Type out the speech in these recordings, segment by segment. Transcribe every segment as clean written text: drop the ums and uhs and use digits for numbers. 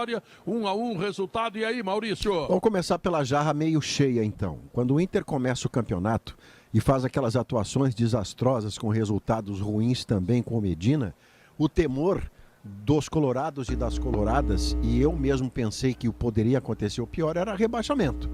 Vitória, 1-1 resultado. E aí, Maurício? Vamos começar pela jarra meio cheia, então. Quando o Inter começa o campeonato e faz aquelas atuações desastrosas com resultados ruins também com o Medina, o temor dos colorados e das coloradas, e eu mesmo pensei que poderia acontecer o pior, era rebaixamento.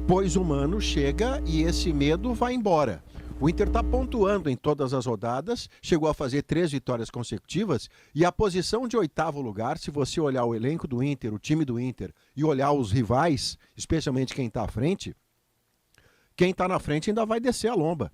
Pois o Mano chega e esse medo vai embora. O Inter está pontuando em todas as rodadas, chegou a fazer 3 vitórias consecutivas e a posição de 8º lugar, se você olhar o elenco do Inter, o time do Inter e olhar os rivais, especialmente quem está à frente, quem está na frente ainda vai descer a lomba.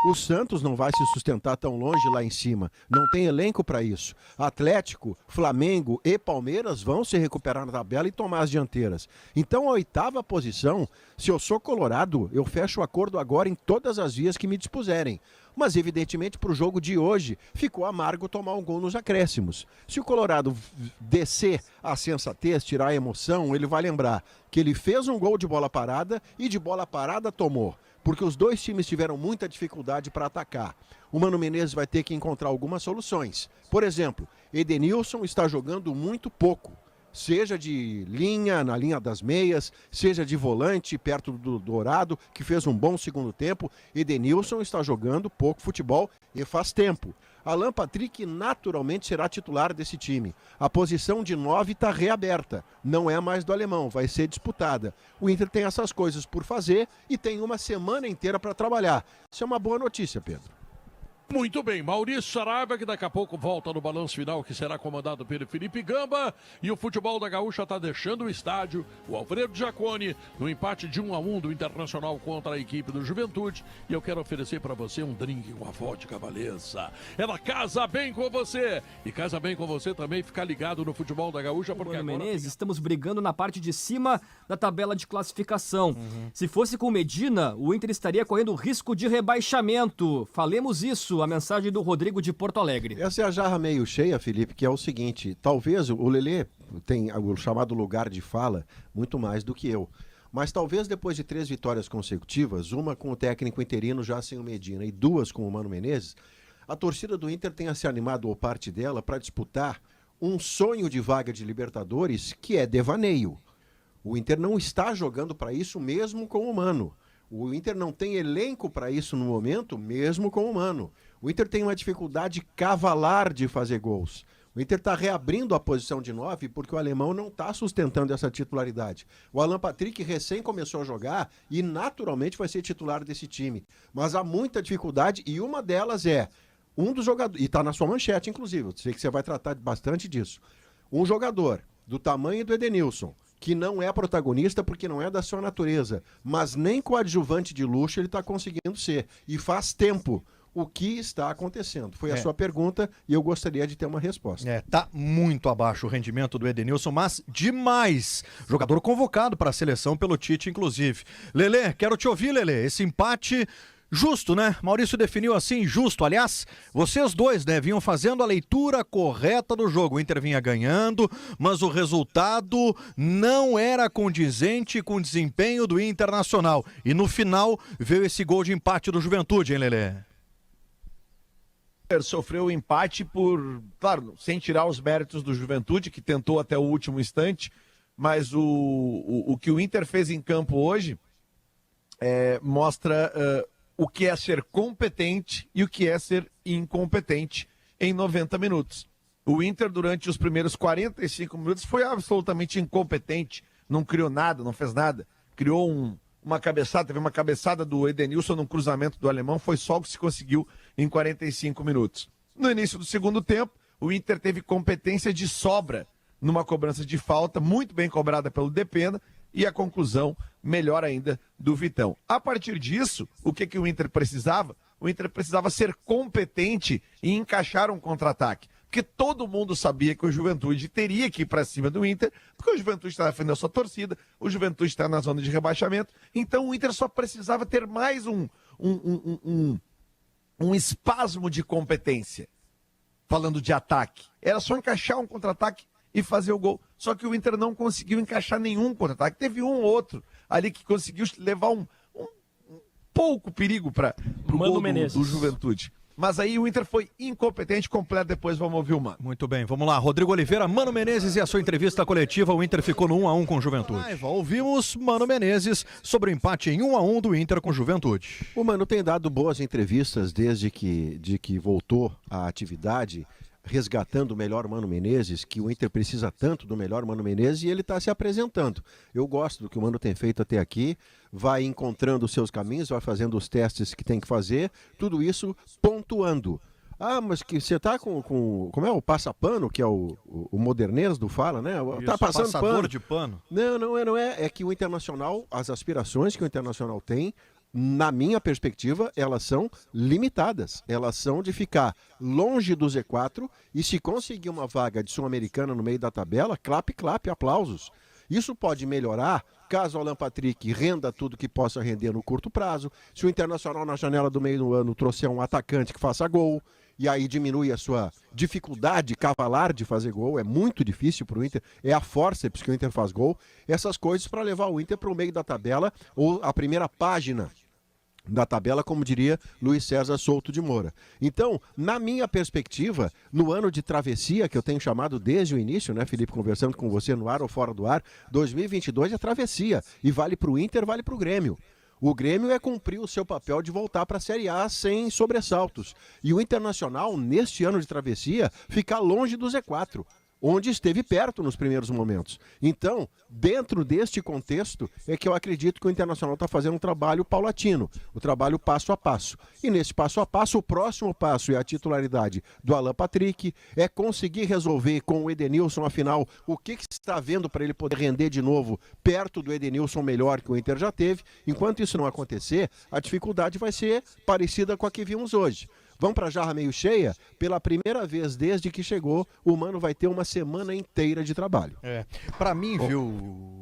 O Santos não vai se sustentar tão longe lá em cima, não tem elenco para isso. Atlético, Flamengo e Palmeiras vão se recuperar na tabela e tomar as dianteiras. Então a 8ª posição, se eu sou colorado, eu fecho o acordo agora em todas as vias que me dispuserem. Mas evidentemente para o jogo de hoje ficou amargo tomar um gol nos acréscimos. Se o Colorado descer a sensatez, tirar a emoção, ele vai lembrar que ele fez um gol de bola parada e de bola parada tomou. Porque os dois times tiveram muita dificuldade para atacar. O Mano Menezes vai ter que encontrar algumas soluções. Por exemplo, Edenilson está jogando muito pouco. Seja de linha, na linha das meias, seja de volante, perto do Dourado, que fez um bom segundo tempo. Edenilson está jogando pouco futebol e faz tempo. Alan Patrick naturalmente será titular desse time. A posição de 9 está reaberta. Não é mais do alemão, vai ser disputada. O Inter tem essas coisas por fazer e tem uma semana inteira para trabalhar. Isso é uma boa notícia, Pedro. Muito bem, Maurício Saraiva, que daqui a pouco volta no balanço final, que será comandado pelo Felipe Gamba. E o futebol da Gaúcha está deixando o estádio. O Alfredo Jaconi, no empate de 1-1 do Internacional contra a equipe do Juventude. E eu quero oferecer para você um drink com a vodka Valença. Ela casa bem com você. E casa bem com você também, ficar ligado no futebol da Gaúcha. Porque Mano agora... Menezes, estamos brigando na parte de cima da tabela de classificação. Se fosse com Medina, o Inter estaria correndo risco de rebaixamento. Falemos isso. A mensagem do Rodrigo de Porto Alegre. Essa é a jarra meio cheia, Felipe, que é o seguinte, talvez o Lelê tem o chamado lugar de fala muito mais do que eu, mas talvez depois de 3 vitórias consecutivas, uma com o técnico interino já sem o Medina e 2 com o Mano Menezes, a torcida do Inter tenha se animado, ou parte dela, para disputar um sonho de vaga de Libertadores que é devaneio. O Inter não está jogando para isso mesmo com o Mano. O Inter não tem elenco para isso no momento, mesmo com o Mano. O Inter tem uma dificuldade cavalar de fazer gols. O Inter está reabrindo a posição de 9 porque o alemão não está sustentando essa titularidade. O Alan Patrick recém começou a jogar e naturalmente vai ser titular desse time. Mas há muita dificuldade e uma delas é um dos jogadores, e está na sua manchete inclusive, eu sei que você vai tratar bastante disso. Um jogador do tamanho do Edenilson, que não é protagonista porque não é da sua natureza, mas nem coadjuvante de luxo ele está conseguindo ser. E faz tempo. O que está acontecendo? Foi a sua pergunta e eu gostaria de ter uma resposta. Tá muito abaixo o rendimento do Edenilson, mas demais. Jogador convocado para a seleção pelo Tite, inclusive. Lelê, quero te ouvir, Lelê. Esse empate justo, né? Maurício definiu assim, justo. Aliás, vocês dois, né, vinham fazendo a leitura correta do jogo. O Inter vinha ganhando, mas o resultado não era condizente com o desempenho do Internacional. E no final veio esse gol de empate do Juventude, hein, Lelê? Sofreu o empate por, claro, sem tirar os méritos do Juventude, que tentou até o último instante, mas o que o Inter fez em campo hoje mostra o que é ser competente e o que é ser incompetente em 90 minutos. O Inter, durante os primeiros 45 minutos, foi absolutamente incompetente, não criou nada, não fez nada, criou uma cabeçada, teve uma cabeçada do Edenilson num cruzamento do alemão, foi só o que se conseguiu em 45 minutos. No início do segundo tempo, o Inter teve competência de sobra numa cobrança de falta, muito bem cobrada pelo Depena, e a conclusão, melhor ainda, do Vitão. A partir disso, o que o Inter precisava? O Inter precisava ser competente e encaixar um contra-ataque. Porque todo mundo sabia que o Juventude teria que ir para cima do Inter, porque o Juventude está defendendo a sua torcida, o Juventude está na zona de rebaixamento, então o Inter só precisava ter mais um espasmo de competência, falando de ataque. Era só encaixar um contra-ataque e fazer o gol. Só que o Inter não conseguiu encaixar nenhum contra-ataque. Teve um ou outro ali que conseguiu levar um pouco perigo para o gol do Juventude. mas aí o Inter foi incompetente completo, depois vamos ouvir o Mano. Muito bem, vamos lá. Rodrigo Oliveira, Mano Menezes e a sua entrevista coletiva. O Inter ficou no 1-1 com o Juventude. Ouvimos Mano Menezes sobre o empate em 1-1 do Inter com o Juventude. O Mano tem dado boas entrevistas desde que voltou à atividade, resgatando o melhor Mano Menezes, que o Inter precisa tanto do melhor Mano Menezes, e ele está se apresentando. Eu gosto do que o Mano tem feito até aqui, vai encontrando os seus caminhos, vai fazendo os testes que tem que fazer, tudo isso pontuando. Ah, mas que você tá com como é o passapano, que é o modernês do Fala, né? Isso, tá passando pano. de pano. Não é. É que o Internacional, as aspirações que o Internacional tem, na minha perspectiva, elas são limitadas. Elas são de ficar longe do Z4 e se conseguir uma vaga de Sul-Americana no meio da tabela, clap, aplausos. Isso pode melhorar caso o Alan Patrick renda tudo que possa render no curto prazo. Se o Internacional na janela do meio do ano trouxer um atacante que faça gol, e aí diminui a sua dificuldade cavalar de fazer gol, é muito difícil para o Inter, é a fórceps que o Inter faz gol, essas coisas para levar o Inter para o meio da tabela ou a primeira página da tabela, como diria Luiz César Souto de Moura. Então, na minha perspectiva, no ano de travessia, que eu tenho chamado desde o início, né, Felipe, conversando com você no ar ou fora do ar, 2022 é travessia, e vale para o Inter, vale para o Grêmio. O Grêmio é cumprir o seu papel de voltar para a Série A sem sobressaltos. E o Internacional, neste ano de travessia, ficar longe do Z4. Onde esteve perto nos primeiros momentos. Então, dentro deste contexto, é que eu acredito que o Internacional está fazendo um trabalho paulatino, um trabalho passo a passo. E nesse passo a passo, o próximo passo é a titularidade do Alan Patrick, é conseguir resolver com o Edenilson, afinal, o que está vendo para ele poder render de novo perto do Edenilson melhor que o Inter já teve. Enquanto isso não acontecer, a dificuldade vai ser parecida com a que vimos hoje. Vamos para a jarra meio cheia? Pela primeira vez desde que chegou, o Mano vai ter uma semana inteira de trabalho. Para mim,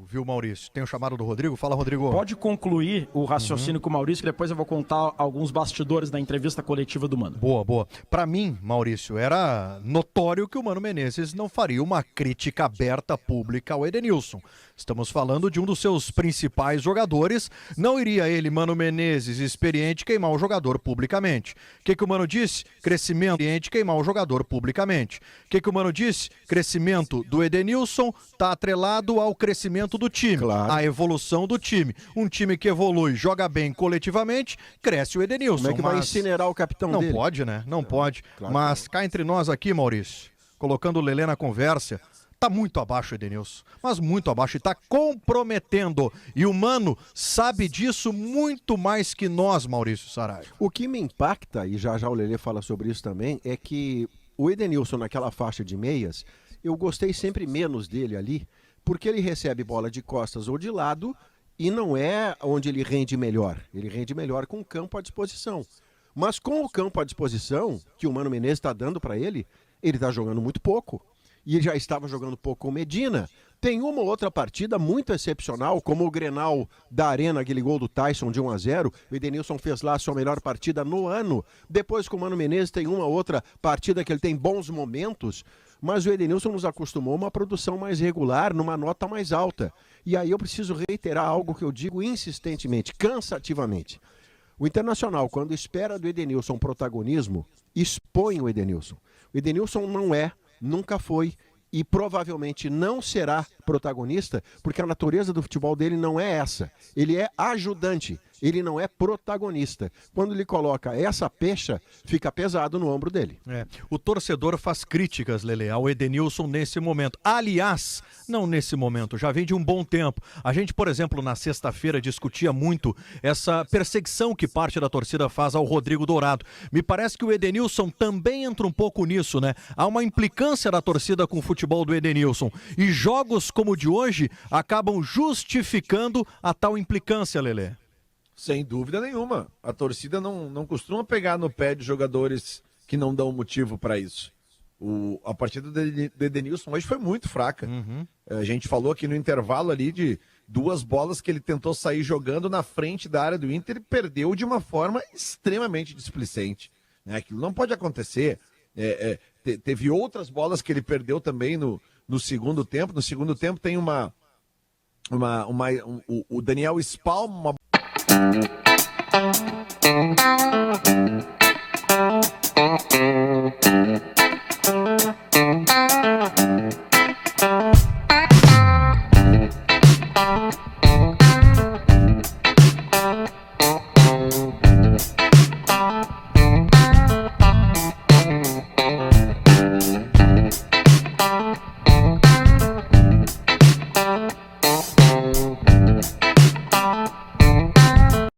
viu, Maurício? Tem o chamado do Rodrigo? Fala, Rodrigo. Pode concluir o raciocínio com o Maurício, que depois eu vou contar alguns bastidores da entrevista coletiva do Mano. Boa. Para mim, Maurício, era notório que o Mano Menezes não faria uma crítica aberta pública ao Edenilson. Estamos falando de um dos seus principais jogadores. Não iria ele, Mano Menezes, experiente, queimar o jogador publicamente. O que o Mano disse? Crescimento experiente, queimar o jogador publicamente. O que o Mano disse? Crescimento do Edenilson está atrelado ao crescimento do time, claro. à evolução do time. Um time que evolui, joga bem coletivamente, cresce o Edenilson. Como é que vai incinerar o capitão dele? Não pode, né? Não pode. Claro. Mas cá entre nós aqui, Maurício, colocando o Lelê na conversa, tá muito abaixo o Edenilson, mas muito abaixo, e tá comprometendo. E o Mano sabe disso muito mais que nós, Maurício Saraiva. O que me impacta, e já o Lelê fala sobre isso também, é que o Edenilson naquela faixa de meias, eu gostei sempre menos dele ali, porque ele recebe bola de costas ou de lado e não é onde ele rende melhor. Ele rende melhor com o campo à disposição. Mas com o campo à disposição, que o Mano Menezes está dando para ele está jogando muito pouco. E ele já estava jogando pouco com o Medina. Tem uma ou outra partida muito excepcional, como o Grenal da Arena, aquele gol do Tyson de 1-0. O Edenilson fez lá a sua melhor partida no ano. Depois com o Mano Menezes tem uma ou outra partida que ele tem bons momentos. Mas o Edenilson nos acostumou a uma produção mais regular, numa nota mais alta. E aí eu preciso reiterar algo que eu digo insistentemente, cansativamente. O Internacional, quando espera do Edenilson protagonismo, expõe o Edenilson. O Edenilson não é, nunca foi e provavelmente não será protagonista, porque a natureza do futebol dele não é essa. Ele é ajudante, ele não é protagonista. Quando ele coloca essa pecha, fica pesado no ombro dele. O torcedor faz críticas, Lele, ao Edenilson nesse momento. Aliás, não nesse momento, já vem de um bom tempo. A gente, por exemplo, na sexta-feira discutia muito essa perseguição que parte da torcida faz ao Rodrigo Dourado. Me parece que o Edenilson também entra um pouco nisso, né? Há uma implicância da torcida com o futebol do Edenilson. E jogos como o de hoje acabam justificando a tal implicância, Lele. Sem dúvida nenhuma. A torcida não costuma pegar no pé de jogadores que não dão motivo para isso. A partida do Edenilson hoje foi muito fraca. A gente falou aqui no intervalo ali de duas bolas que ele tentou sair jogando na frente da área do Inter e perdeu de uma forma extremamente displicente. Aquilo não pode acontecer. Teve outras bolas que ele perdeu também no segundo tempo. No segundo tempo tem o Daniel espalma uma Música